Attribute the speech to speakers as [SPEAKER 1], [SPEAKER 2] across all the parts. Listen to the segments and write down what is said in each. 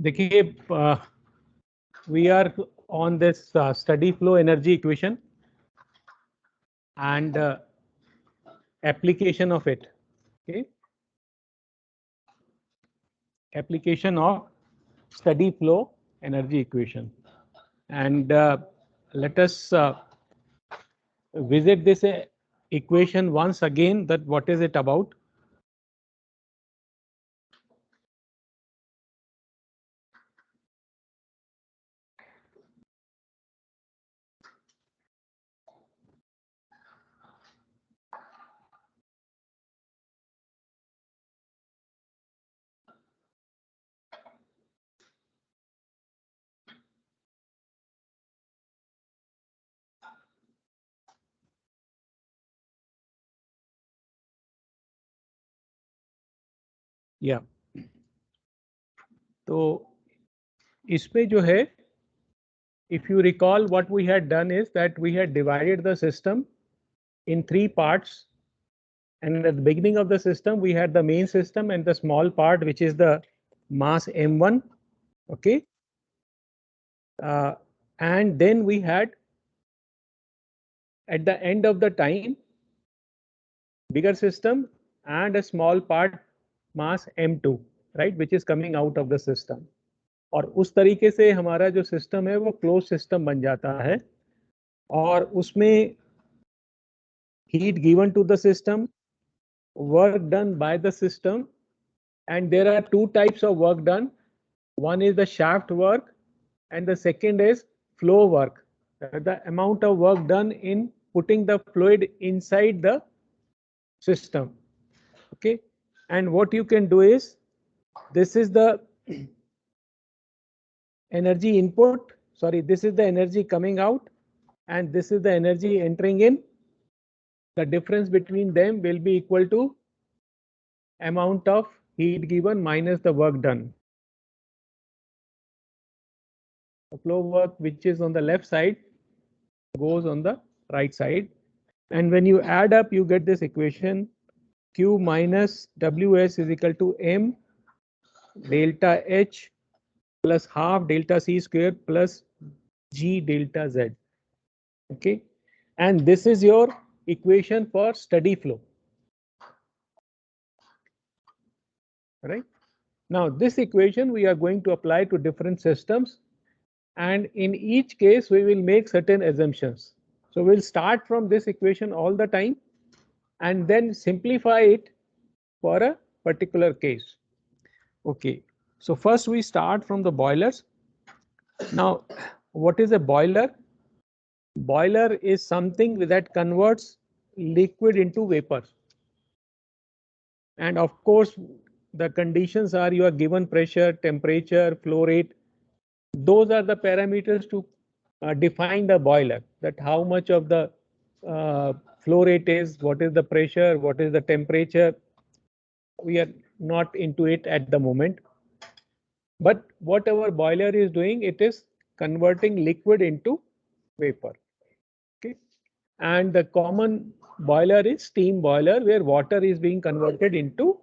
[SPEAKER 1] देखिए we are on this steady flow energy equation and application of it. Okay, application of steady flow energy equation, and let us visit this equation once again. That what is it about? या तो इसमें जो है, if you recall, what we had done is that we had divided the system in three parts, and at the beginning of the system we had the main system and the small part which is the mass m1. Okay, and then we had at the end of the time bigger system and a small part mass m2, right, which is coming out of the system. और उस तरीके से हमारा जो system है वो close system बन जाता है, और उसमें heat given to the system, work done by the system, and there are two types of work done. One is the shaft work and the second is flow work, the amount of work done in putting the fluid inside the system. Okay, and what you can do is, this is the energy input, sorry, this is the energy coming out and this is the energy entering in. The difference between them will be equal to amount of heat given minus the work done. The flow work which is on the left side goes on the right side, and when you add up you get this equation: Q minus Ws is equal to m delta H plus half delta C square plus G delta Z. Okay, and this is your equation for steady flow. Right, now this equation we are going to apply to different systems, and in each case we will make certain assumptions. So we'll start from this equation all the time and then simplify it for a particular case. Okay, so first we start from the boilers. Now, what is a boiler? Boiler is something that converts liquid into vapor. And of course, the conditions are you are given pressure, temperature, flow rate. Those are the parameters to define the boiler, that how much of the flow rate is, what is the pressure, what is the temperature. We are not into it at the moment. But whatever boiler is doing, it is converting liquid into vapor. Okay, and the common boiler is steam boiler, where water is being converted into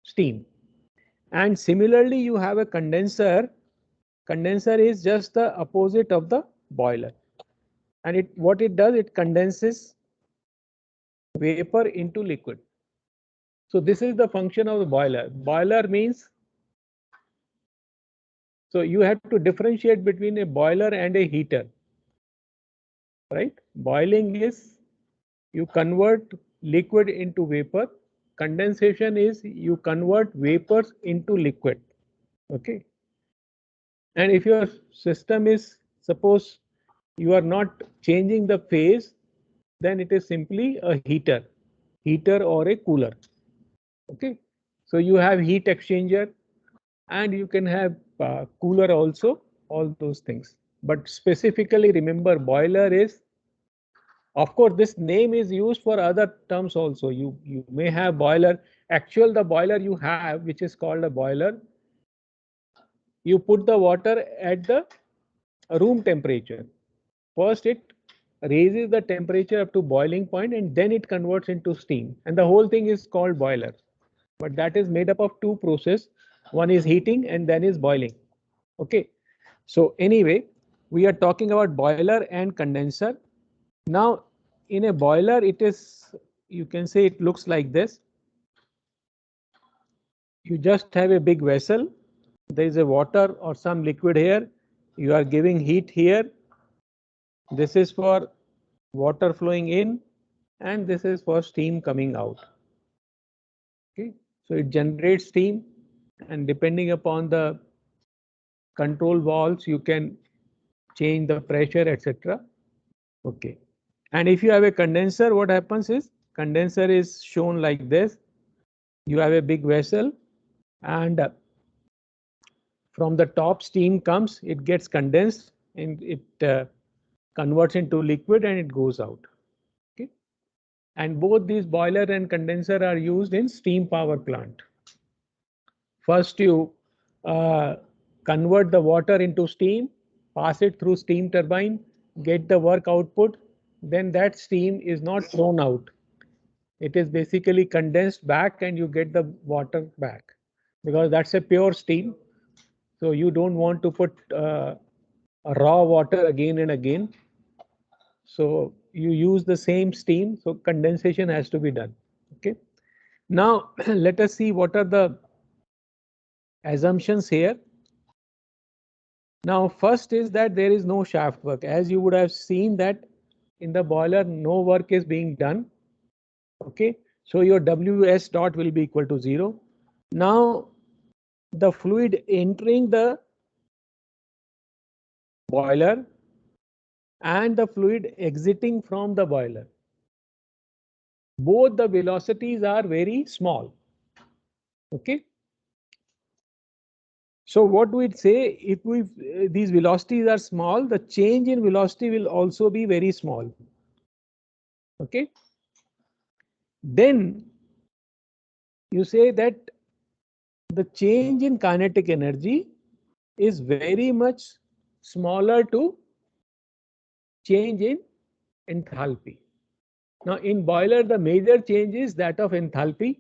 [SPEAKER 1] steam. And similarly, you have a condenser. Condenser is just the opposite of the boiler, and what it does, it condenses vapor into liquid. So this is the function of the boiler. Boiler means, so you have to differentiate between a boiler and a heater, right? Boiling is you convert liquid into vapor. Condensation is you convert vapors into liquid. Okay, and if your system is, suppose you are not changing the phase, then it is simply a heater or a cooler. Okay, so you have heat exchanger and you can have cooler also, all those things. But specifically remember, boiler is, of course this name is used for other terms also. You may have boiler, actual the boiler you have, which is called a boiler, you put the water at the room temperature. First it raises the temperature up to boiling point and then it converts into steam, and the whole thing is called boiler. But that is made up of two processes. One is heating and then is boiling. Okay, so anyway, we are talking about boiler and condenser. Now, in a boiler, it is, you can say it looks like this. You just have a big vessel. There is a water or some liquid here. You are giving heat here. This is for water flowing in, and this is for steam coming out. Okay, so it generates steam, and depending upon the control valves, you can change the pressure, etc. Okay, and if you have a condenser, what happens is condenser is shown like this. You have a big vessel, and from the top steam comes, it gets condensed, and it converts into liquid, and it goes out. Okay, and both these boiler and condenser are used in steam power plant. First, you uh, convert the water into steam, pass it through steam turbine, get the work output, then that steam is not thrown out. It is basically condensed back, and you get the water back, because that's a pure steam. So you don't want to put raw water again and again. So you use the same steam, so condensation has to be done. Okay. Now let us see what are the assumptions here. Now first is that there is no shaft work. As you would have seen that in the boiler no work is being done. Okay, so your Ws dot will be equal to 0. Now the fluid entering the boiler and the fluid exiting from the boiler, both the velocities are very small. Okay, so what we'd say, if we these velocities are small, the change in velocity will also be very small. Okay, then you say that the change in kinetic energy is very much smaller to change in enthalpy. Now in boiler, the major change is that of enthalpy,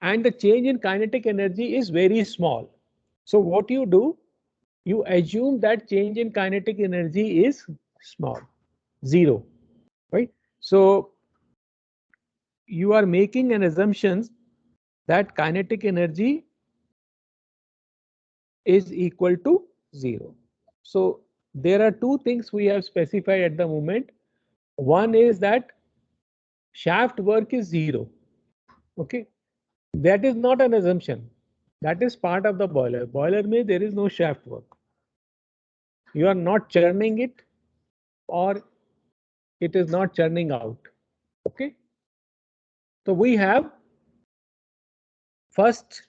[SPEAKER 1] and the change in kinetic energy is very small. So what you do, you assume that change in kinetic energy is small, 0, right? So you are making an assumption that kinetic energy is equal to 0. So there are two things we have specified at the moment. One is that shaft work is 0. Okay, that is not an assumption. That is part of the boiler. Boiler means there is no shaft work. You are not churning it, or it is not churning out. Okay, so we have first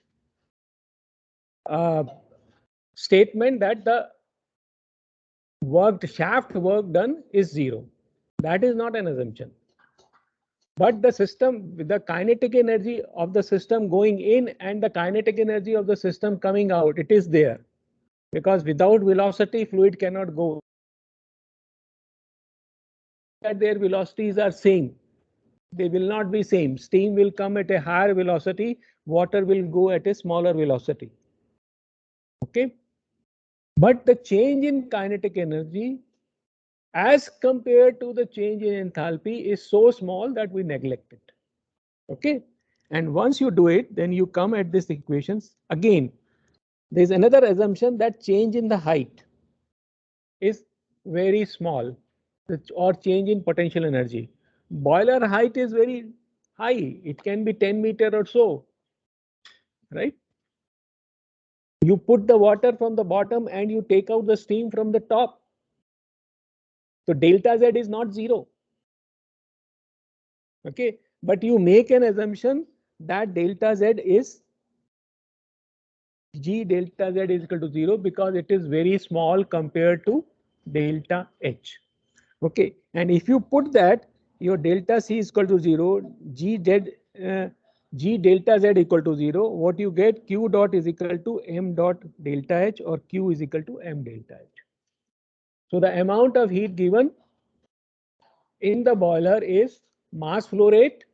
[SPEAKER 1] statement that the shaft work done is 0. That is not an assumption. But the system, the kinetic energy of the system going in and the kinetic energy of the system coming out, it is there. Because without velocity, fluid cannot go. That their velocities are same. They will not be same. Steam will come at a higher velocity, water will go at a smaller velocity. Okay. But the change in kinetic energy as compared to the change in enthalpy is so small that we neglect it. Okay, and once you do it, then you come at this equations again. There is another assumption that change in the height is very small, or change in potential energy. Boiler height is very high. It can be 10 meter or so, right? You put the water from the bottom and you take out the steam from the top. So delta Z is not 0. Okay, but you make an assumption that delta Z is G delta Z is equal to 0 because it is very small compared to delta H. Okay, and if you put that, your delta C is equal to 0, G delta Z equal to 0, what you get, Q dot is equal to M dot delta H, or Q is equal to M delta H. So the amount of heat given in the boiler is mass flow rate,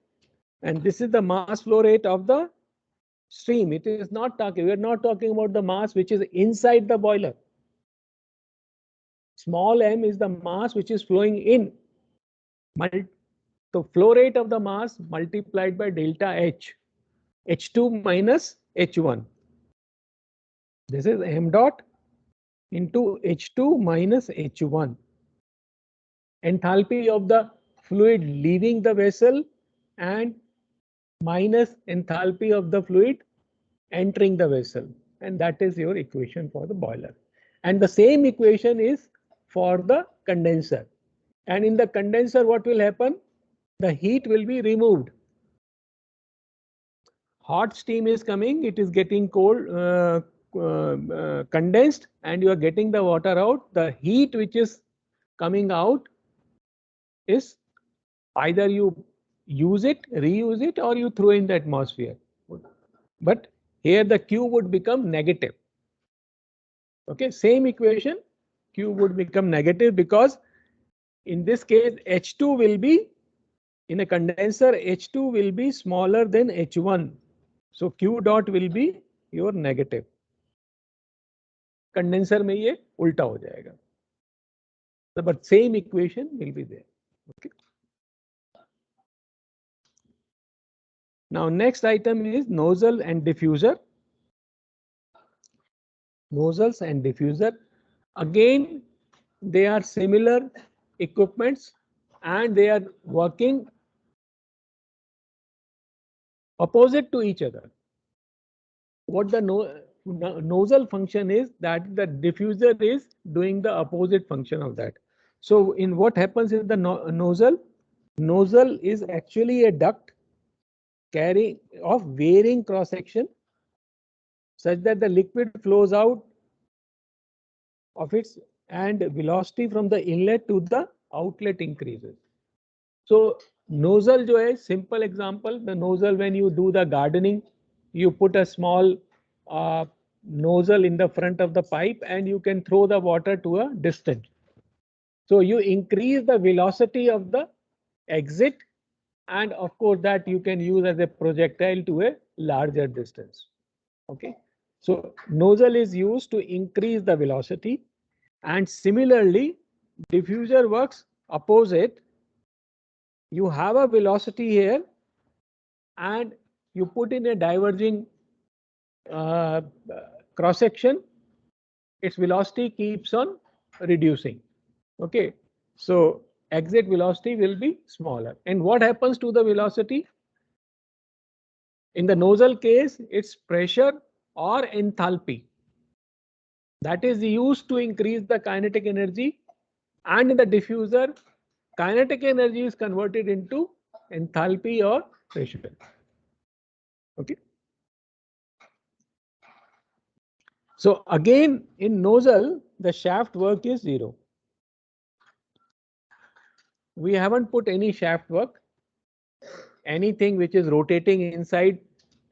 [SPEAKER 1] and this is the mass flow rate of the stream. It is not talking, we are not talking about the mass which is inside the boiler. Small m is the mass which is flowing in. The flow rate of the mass multiplied by delta H. H2 minus H1. This is m dot into H2 minus H1. Enthalpy of the fluid leaving the vessel and minus enthalpy of the fluid entering the vessel. And that is your equation for the boiler. And the same equation is for the condenser. And in the condenser, what will happen? The heat will be removed. Hot steam is coming, it is getting cold, condensed, and you are getting the water out. The heat which is coming out is either you use it, reuse it, or you throw in the atmosphere. But here the Q would become negative. Okay, same equation, Q would become negative because in this case H2 will be, in a condenser, H2 will be smaller than H1. So Q dot will be your negative. Condenser में ये उल्टा हो जाएगा. But same equation will be there. Okay. Now next item is nozzle and diffuser. Nozzles and diffuser. Again, they are similar equipments and they are working opposite to each other. What the nozzle function is, that the diffuser is doing the opposite function of that. So in what happens in the nozzle? Nozzle is actually a duct carrying of varying cross section such that the liquid flows out of its and velocity from the inlet to the outlet increases. So nozzle जो है, simple example, the nozzle when you do the gardening, you put a small nozzle in the front of the pipe and you can throw the water to a distance. So you increase the velocity of the exit, and of course that you can use as a projectile to a larger distance. Okay, so nozzle is used to increase the velocity, and similarly diffuser works opposite. You have a velocity here and you put in a diverging cross section, its velocity keeps on reducing. Okay, so exit velocity will be smaller. And what happens to the velocity? In the nozzle case, it's pressure or enthalpy that is used to increase the kinetic energy, and in the diffuser, kinetic energy is converted into enthalpy or pressure. Okay. So again, in nozzle, the shaft work is 0. We haven't put any shaft work, anything which is rotating inside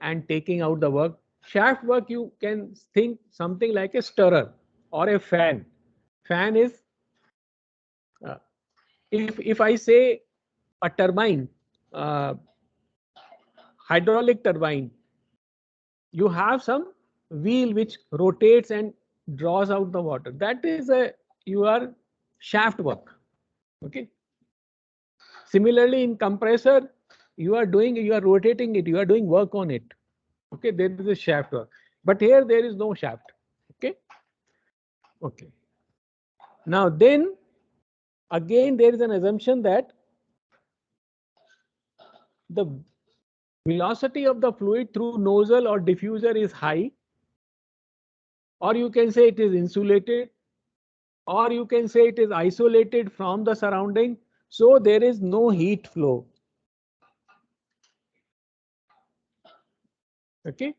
[SPEAKER 1] and taking out the work. Shaft work, you can think something like a stirrer or a fan. Fan is, if I say a turbine, hydraulic turbine, you have some wheel which rotates and draws out the water. That is your shaft work. Okay. Similarly, in compressor, you are rotating it, you are doing work on it. Okay, there is a shaft work, but here there is no shaft. Okay. Okay. Now then, again there is an assumption that the velocity of the fluid through nozzle or diffuser is high, or you can say it is insulated, or you can say it is isolated from the surrounding, so there is no heat flow. Okay,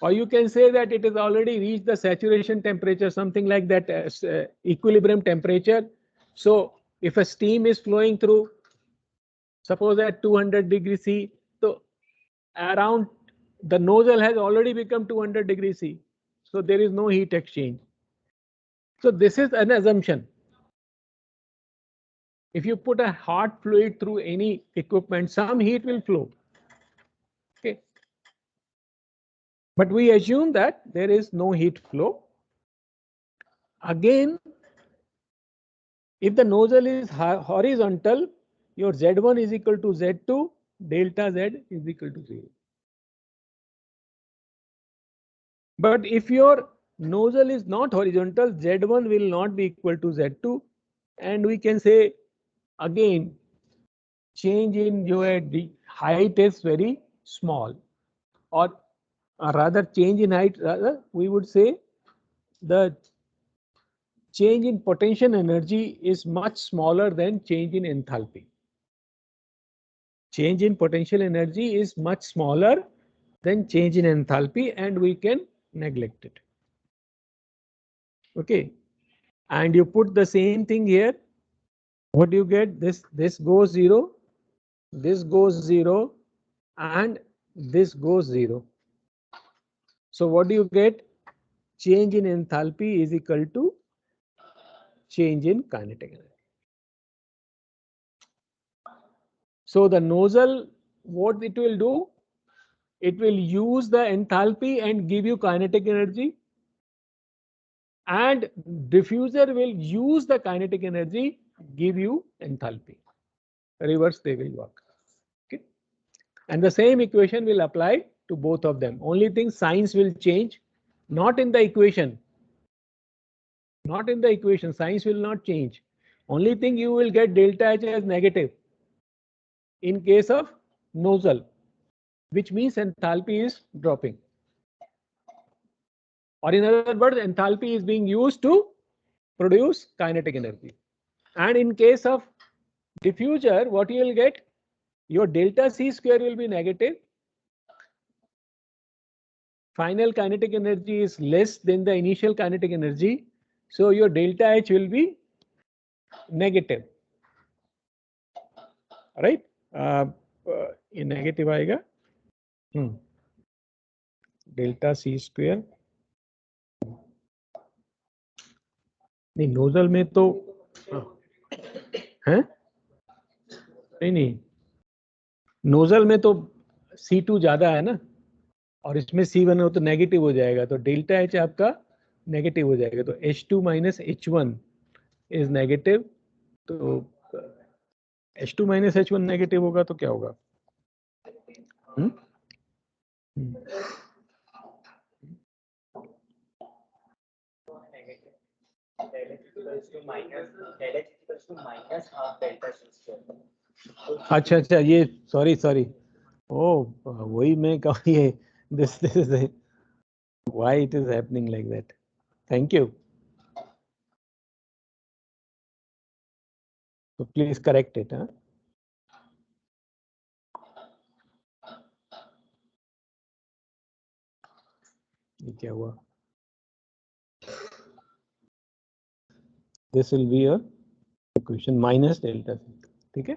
[SPEAKER 1] or you can say that it has already reached the saturation temperature, something like that, equilibrium temperature. So if a steam is flowing through, suppose at 200 degrees C, so around the nozzle has already become 200 degrees C, so there is no heat exchange. So this is an assumption. If you put a hot fluid through any equipment, some heat will flow. Okay, But we assume that there is no heat flow. Again, if the nozzle is horizontal, your Z1 is equal to Z2, delta Z is equal to 0. But if your nozzle is not horizontal, Z1 will not be equal to Z2, and we can say again change in your height is very small, or rather change in height, rather we would say the change in potential energy is much smaller than change in enthalpy. Change in potential energy is much smaller than change in enthalpy, and we can neglect it. Okay, and you put the same thing here. What do you get? This goes 0, this goes 0, and this goes 0. So what do you get? Change in enthalpy is equal to change in kinetic energy. So the nozzle, what it will do? It will use the enthalpy and give you kinetic energy, and diffuser will use the kinetic energy, give you enthalpy. Reverse they will work. Okay, and the same equation will apply to both of them. Only thing, signs will change, not in the equation. Not in the equation, signs will not change. Only thing, you will get delta H as negative in case of nozzle, which means enthalpy is dropping. Or in other words, enthalpy is being used to produce kinetic energy. And in case of diffuser, what you will get? Your delta C square will be negative. Final kinetic energy is less than the initial kinetic energy. So your delta H will be negative. Right? ये negative आएगा. Delta C square. नहीं, nozzle में तो है, नहीं nozzle में तो C2 ज्यादा है ना, और इसमें C1 हो तो नेगेटिव हो जाएगा, तो डेल्टा H आपका नेगेटिव हो जाएगा, तो H2 minus H1 is negative, तो H2 माइनस H1 नेगेटिव होगा तो क्या होगा? अच्छा अच्छा, ये सॉरी ओ वही मैं कहूँ, ये this is why it is happening like that. Thank you. So please correct it. ये क्या हुआ? This will be a equation minus delta C. ठीक है.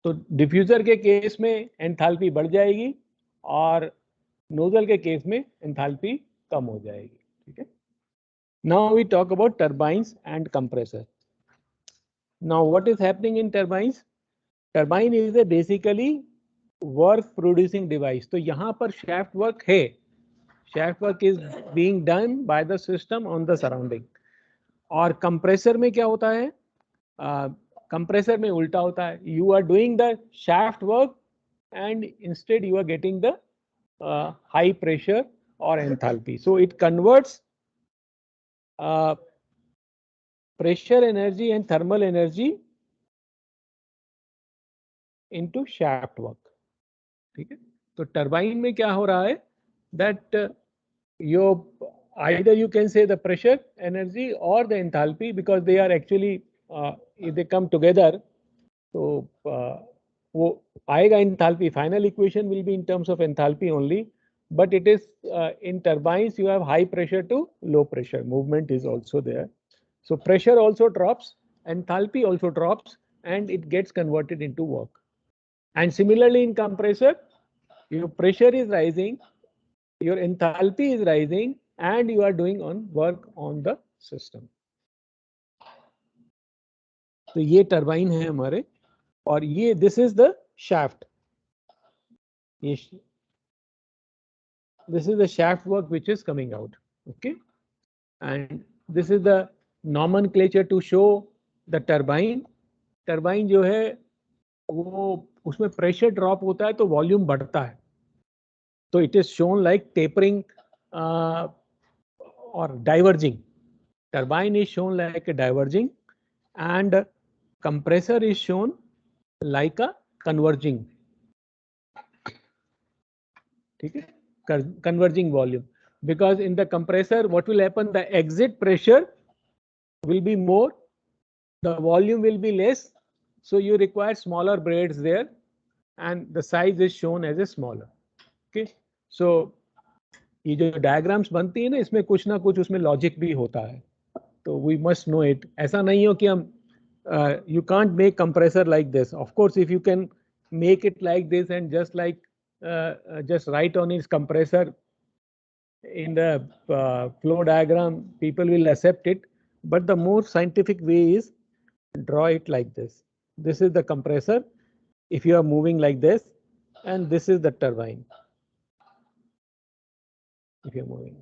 [SPEAKER 1] तो डिफ्यूजर के केस में एंथैल्पी बढ़ जाएगी और नोजल के केस में एंथैल्पी कम हो जाएगी. ठीक है. Now we talk about turbines and compressor. Now what is happening in turbines? Turbine is a basically work producing device. तो यहाँ पर shaft work है. Shaft work is being done by the system on the surrounding. और compressor में क्या होता है? Compressor में उल्टा होता है. You are doing the shaft work and instead you are getting the high pressure or enthalpy. So it converts pressure energy and thermal energy into shaft work. ठीक है. तो टर्बाइन में क्या हो रहा है? That either you can say the pressure energy or the enthalpy, because they are actually if they come together, so वो आएगा enthalpy. Final equation will be in terms of enthalpy only, but it is in turbines you have high pressure to low pressure. Movement is also there. So pressure also drops, enthalpy also drops, and it gets converted into work. And similarly in compressor, your pressure is rising, your enthalpy is rising, and you are doing on work on the system. तो ये turbine है हमारे, और ये this is the shaft. ये the shaft work which is coming out. Okay, and this is the nomenclature to show the turbine. Turbine जो है वो उसमें प्रेशर ड्रॉप होता है तो वॉल्यूम बढ़ता है, तो it is shown like tapering or diverging. Turbine is shown like a diverging and compressor is shown like a converging. Okay? Converging volume, because in the compressor what will happen, the exit pressure will be more, the volume will be less, so you require smaller blades there and the size is shown as a smaller. Okay, so ये जो diagrams बनती है ना, इसमें कुछ ना कुछ उसमें लॉजिक भी होता है, तो वी मस्ट नो इट. ऐसा नहीं हो कि हम you can't make compressor like this. Of course, if you can make it like this and just write on its compressor in the flow diagram, people will accept it. But the more scientific way is draw it like this. This is the compressor if you are moving like this, and this is the turbine if you are moving.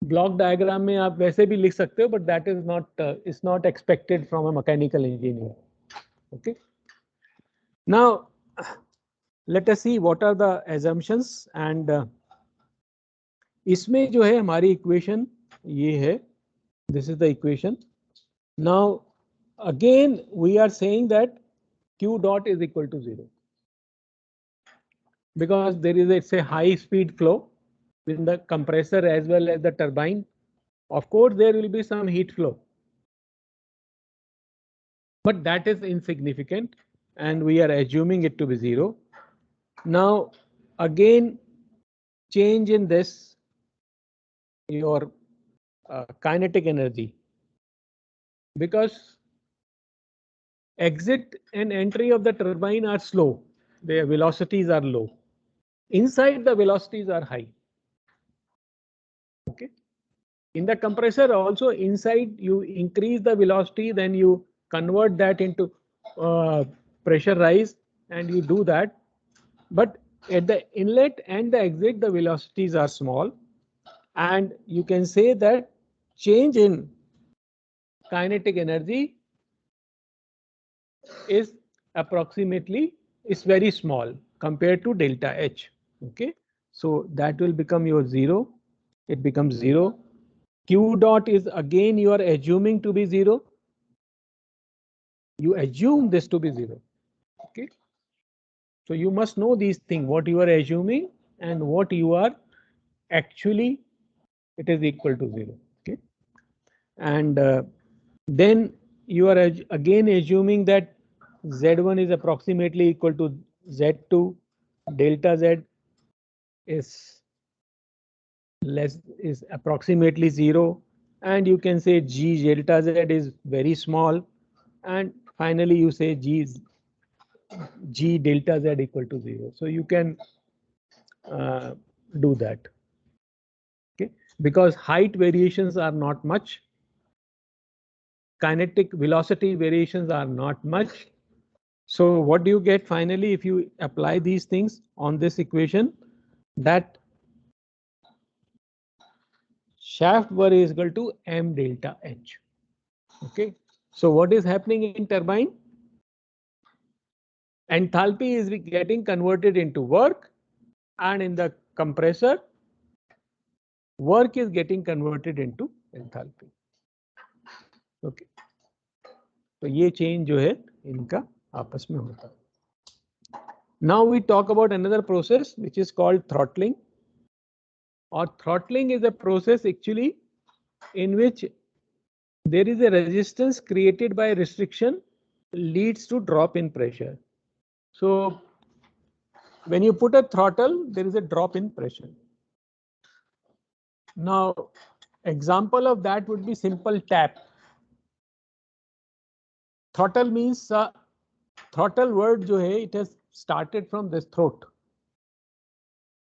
[SPEAKER 1] Block diagram में आप वैसे भी लिख सकते हो, but that is not expected from a mechanical engineer. Okay, now let us see what are the assumptions. And इसमें जो है हमारी इक्वेशन ये है, this is the equation. Now again we are saying that Q dot is equal to 0 because there is a high speed flow in the compressor as well as the turbine. Of course, there will be some heat flow, but that is insignificant and we are assuming it to be 0. Now, again, change in this, your kinetic energy, because exit and entry of the turbine are slow, their velocities are low. Inside, the velocities are high. Okay. In the compressor also, inside you increase the velocity, then you convert that into pressure rise and you do that. But at the inlet and the exit, the velocities are small, and you can say that change in kinetic energy is approximately, is very small compared to delta H. Okay, so that will become your 0. It becomes 0. Q dot is again you are assuming to be 0. You assume this to be 0. Okay, so you must know these things, what you are assuming and what you are actually, it is equal to 0. Okay, and then you are again assuming that Z1 is approximately equal to Z2, delta Z is approximately 0, and you can say G delta Z is very small, and finally you say G delta Z equal to 0. So you can do that. Okay, because height variations are not much, kinetic velocity variations are not much. So what do you get finally if you apply these things on this equation? That shaft work is equal to m delta H. Okay, so what is happening in turbine? Enthalpy is getting converted into work, and in the compressor, work is getting converted into enthalpy. Okay, तो ये change जो है इनका आपस में होता है. Now we talk about another process which is called throttling. Or throttling is a process actually in which there is a resistance created by restriction leads to drop in pressure. So when you put a throttle, there is a drop in pressure. Now, example of that would be simple tap. Throttle means throttle word जो है, it has started from this throat.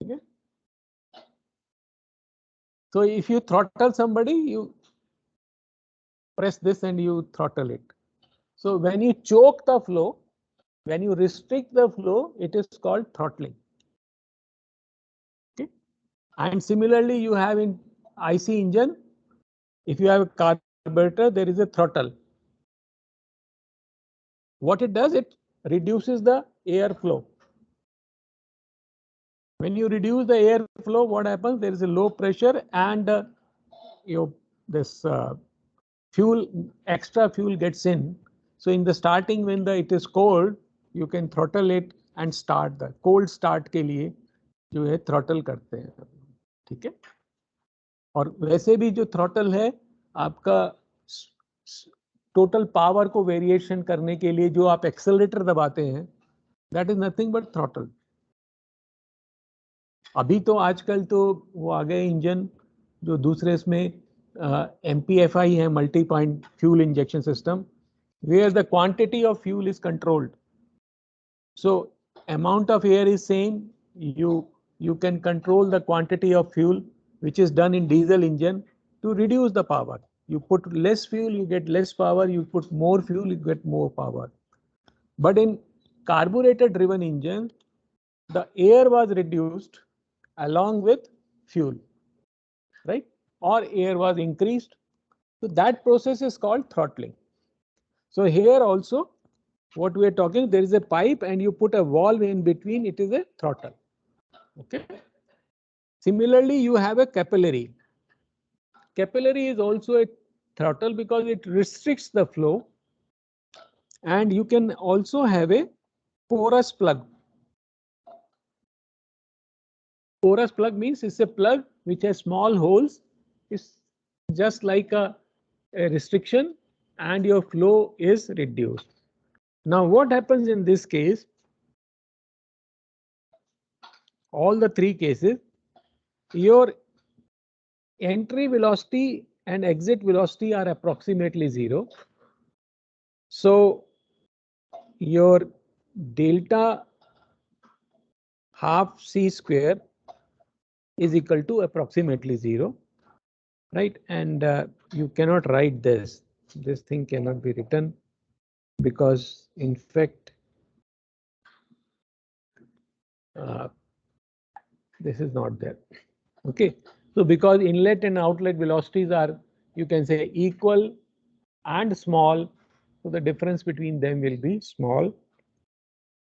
[SPEAKER 1] Okay? So if you throttle somebody, you press this and you throttle it. So when you choke the flow, when you restrict the flow, it is called throttling. And similarly, you have in IC engine, if you have a carburetor, there is a throttle. What it does, it reduces the airflow. When you reduce the airflow, what happens? There is a low pressure and this fuel, extra fuel gets in. So in the starting, when it is cold, you can throttle it and start the cold start के लिए जो है throttle करते हैं, ठीक है. और वैसे भी जो throttle है आपका टोटल पावर को वेरिएशन करने के लिए जो आप एक्सेलरेटर दबाते हैं, that is nothing but throttle. अभी तो आजकल तो वो आ गए इंजन जो दूसरे इसमें MPFI है, multi point fuel injection system, where the quantity of fuel is controlled. So amount of air is same. You can control the quantity of fuel which is done in diesel engine to reduce the power. You put less fuel, you get less power. You put more fuel, you get more power. But in carburetor driven engine, the air was reduced along with fuel, right? Or air was increased. So that process is called throttling. So here also, what we are talking, there is a pipe and you put a valve in between, it is a throttle. Okay. Similarly, you have a capillary. Capillary is also a throttle because it restricts the flow, and you can also have a porous plug. Porous plug means it's a plug which has small holes. It's just like a restriction and your flow is reduced. Now what happens in this case? All the three cases, your entry velocity and exit velocity are approximately 0. So your delta half c square is equal to approximately 0, right? And you cannot write this. This thing cannot be written because in fact this is not there. Okay, so because inlet and outlet velocities are, you can say, equal and small, so the difference between them will be small.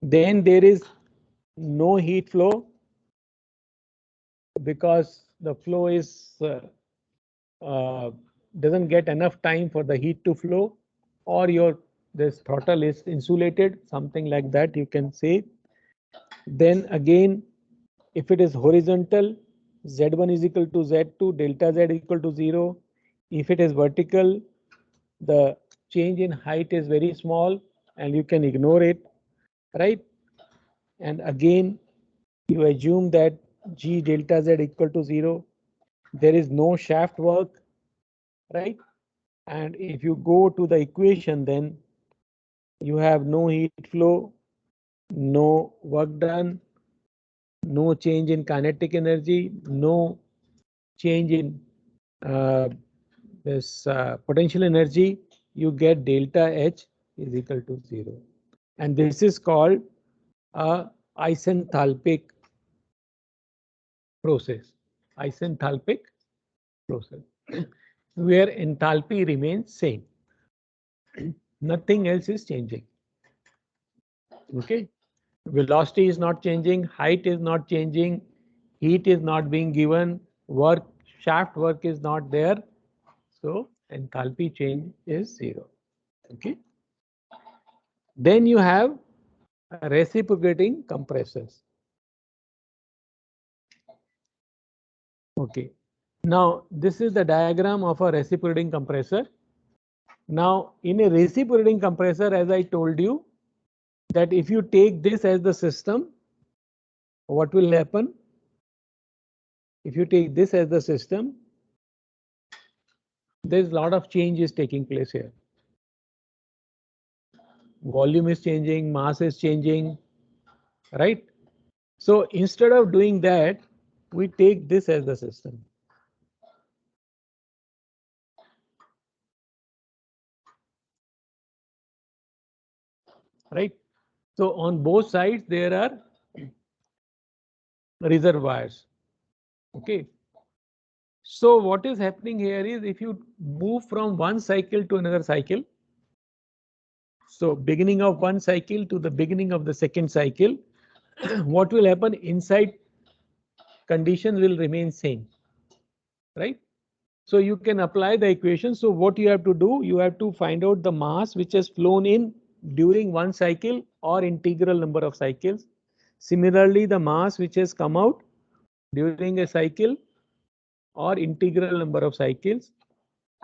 [SPEAKER 1] Then there is no heat flow because the flow is doesn't get enough time for the heat to flow, or your this throttle is insulated, something like that you can say. Then again, if it is horizontal, Z1 is equal to Z2, delta Z equal to 0. If it is vertical, the change in height is very small and you can ignore it, right? And again, you assume that G delta Z equal to 0. There is no shaft work, right? And if you go to the equation, then you have no heat flow, no work done, no change in kinetic energy, no change in this potential energy. You get delta H is equal to 0. And this is called a isenthalpic process. Isenthalpic process where enthalpy remains same. Nothing else is changing. Okay. Velocity is not changing, height is not changing, heat is not being given, work, shaft work is not there. So enthalpy change is 0. Okay. Then you have reciprocating compressors. Okay. Now this is the diagram of a reciprocating compressor. Now in a reciprocating compressor, as I told you, that if you take this as the system, what will happen? If you take this as the system, there's a lot of change is taking place here. Volume is changing, mass is changing, right? So instead of doing that, we take this as the system. Right? So on both sides there are reservoirs. Okay. So what is happening here is if you move from one cycle to another cycle, so beginning of one cycle to the beginning of the second cycle, what will happen inside conditions will remain same, right? So you can apply the equation. So what you have to do, you have to find out the mass which has flown in during one cycle or integral number of cycles. Similarly, the mass which has come out during a cycle or integral number of cycles,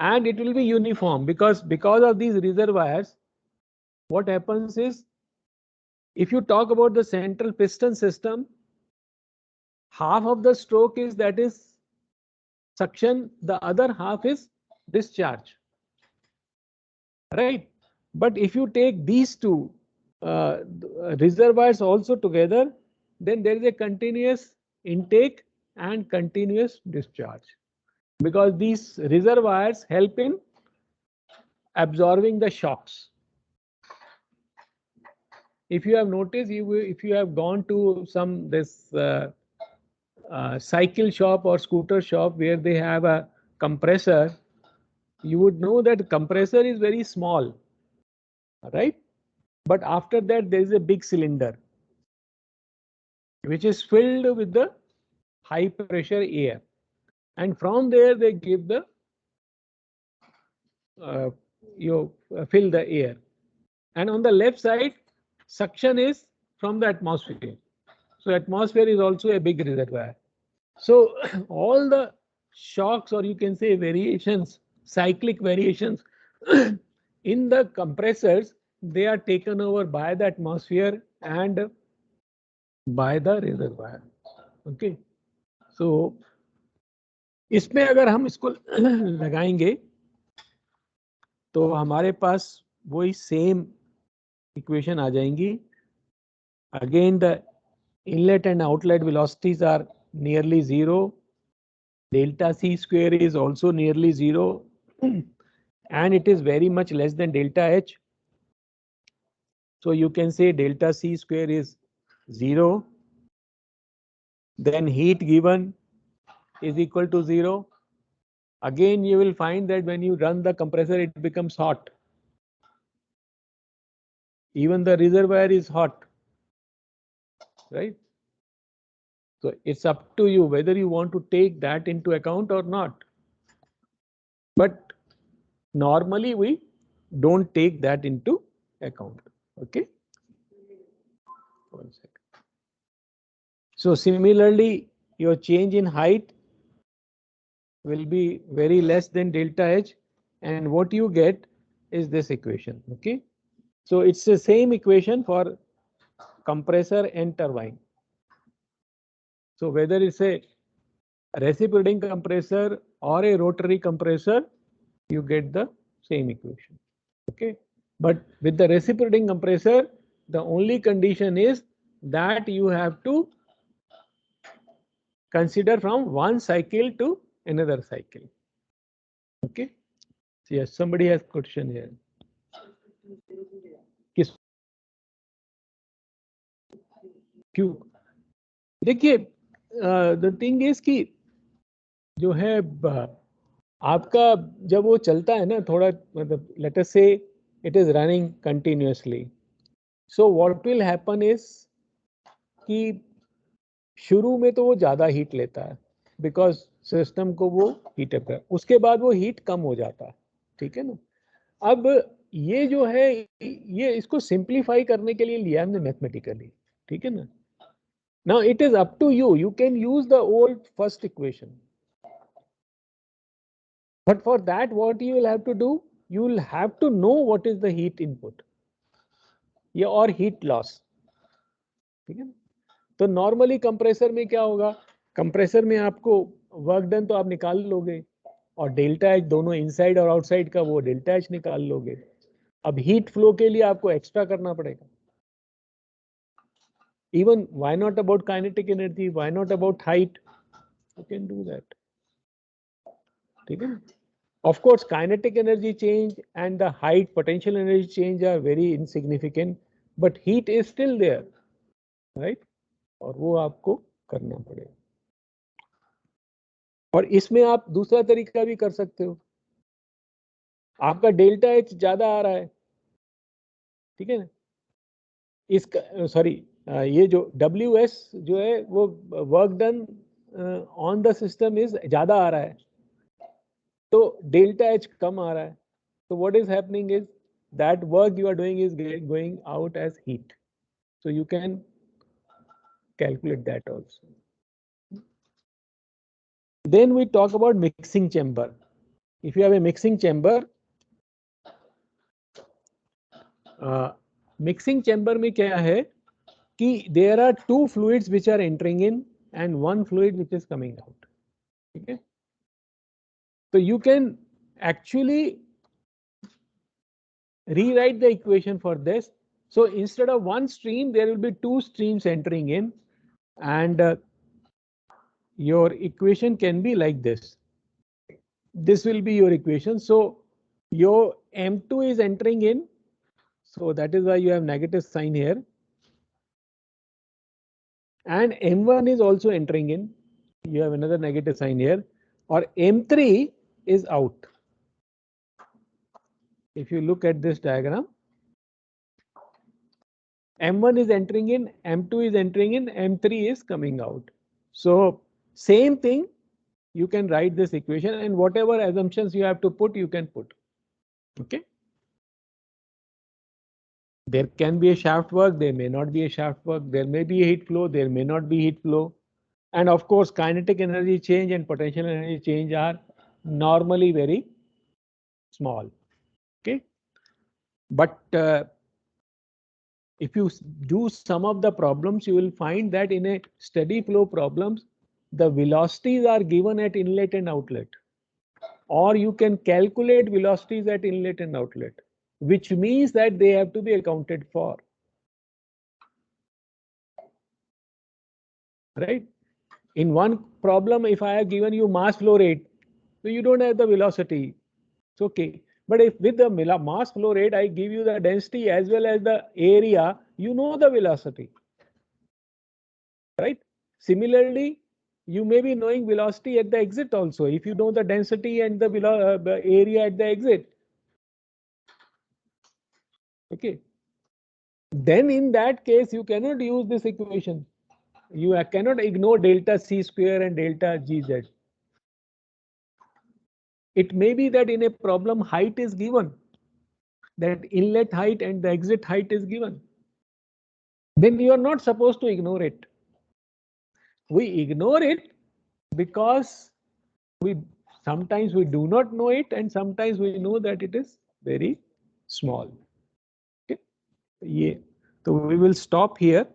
[SPEAKER 1] and it will be uniform because of these reservoirs, what happens is if you talk about the central piston system, half of the stroke is that is suction, the other half is discharge, right? But if you take these two reservoirs also together, then there is a continuous intake and continuous discharge, because these reservoirs help in absorbing the shocks. If you have noticed, if you have gone to some this cycle shop or scooter shop where they have a compressor, you would know that compressor is very small, right? But after that there is a big cylinder which is filled with the high pressure air, and from there they give the uh, fill the air, and on the left side suction is from the atmosphere. So atmosphere is also a big reservoir. So all the shocks, or you can say variations, cyclic variations in the compressors, they are taken over by the atmosphere and by the reservoir. Okay. So इसमें अगर हम इसको लगाएंगे तो हमारे पास वही same equation आ जाएंगी. Again, the inlet and outlet velocities are nearly zero. Delta C square is also nearly zero, and it is very much less than delta H. So you can say delta C square is 0. Then heat given is equal to 0. Again, you will find that when you run the compressor, it becomes hot. Even the reservoir is hot, right? So it's up to you whether you want to take that into account or not. But normally we don't take that into account. Okay. 1 second. So similarly, your change in height will be very less than delta H, and what you get is this equation. Okay. So it's the same equation for compressor and turbine. So whether it's a reciprocating compressor or a rotary compressor, you get the same equation. Okay. But with the reciprocating compressor, the only condition is that you have to consider from one cycle to another cycle. Okay. So yes, somebody has question here. किस क्यों? देखिए, the thing is कि जो है आपका जब वो चलता है ना थोड़ा, मतलब लेट अस से it is running continuously, so what will happen is कि शुरू में तो वो ज़्यादा हीट लेता है बिकॉज सिस्टम को वो हीट अप है, उसके बाद वो हीट कम हो जाता है. ठीक है ना. अब ये जो है ये इसको सिंप्लीफाई करने के लिए लिया हमने मैथमेटिकली. ठीक है ना. Now it is up to you, you can use the old first equation, but for that what you will have to do, you will have to know what is the heat input या और heat loss. ठीक है ना. तो normally compressor में क्या होगा, compressor में आपको वर्क डन तो आप निकाल लोगे, और डेल्टा एच दोनों इनसाइड और आउटसाइड का वो डेल्टा एच निकाल लोगे. अब हीट फ्लो के लिए आपको एक्स्ट्रा करना पड़ेगा. Even why not about kinetic energy, why not about height, you can do that. ठीक है. Of course, kinetic energy change and the height potential energy change are very insignificant, but heat is still there, right? और वो आपको करना पड़ेगा. और इसमें आप दूसरा तरीका भी कर सकते हो, आपका डेल्टा एच ज्यादा आ रहा है, ठीक है ना, इसका सॉरी ये जो डब्ल्यू एस जो है वो work done on the system is ज्यादा आ रहा है, तो डेल्टा एच कम आ रहा है, तो what is happening is that work you are doing is going out as heat, so you can calculate that also. Then we talk about mixing chamber. If you have a mixing chamber, mixing chamber में क्या है कि there are two fluids which are entering in and one fluid which is coming out. ठीक है, so you can actually rewrite the equation for this. So instead of one stream, there will be two streams entering in, and your equation can be like this. This will be your equation. So your M2 is entering in, so that is why you have negative sign here, and M1 is also entering in, you have another negative sign here, or M3 is out. If you look at this diagram, M1 is entering in, M2 is entering in, M3 is coming out. So same thing, you can write this equation, and whatever assumptions you have to put, you can put. Okay. There can be a shaft work, there may not be a shaft work, there may be a heat flow, there may not be heat flow. And of course, kinetic energy change and potential energy change are normally very small. Okay. But if you do some of the problems, you will find that in a steady flow problems, the velocities are given at inlet and outlet, or you can calculate velocities at inlet and outlet, which means that they have to be accounted for. Right? In one problem, if I have given you mass flow rate, so you don't have the velocity, it's okay. But if with the mass flow rate, I give you the density as well as the area, you know the velocity. Right? Similarly, you may be knowing velocity at the exit also, if you know the density and the area at the exit. Okay. Then in that case, you cannot use this equation. You cannot ignore delta C square and delta GZ. It may be that in a problem height is given, that inlet height and the exit height is given. Then you are not supposed to ignore it. We ignore it because we sometimes we do not know it, and sometimes we know that it is very small. Okay. Yeah. So we will stop here.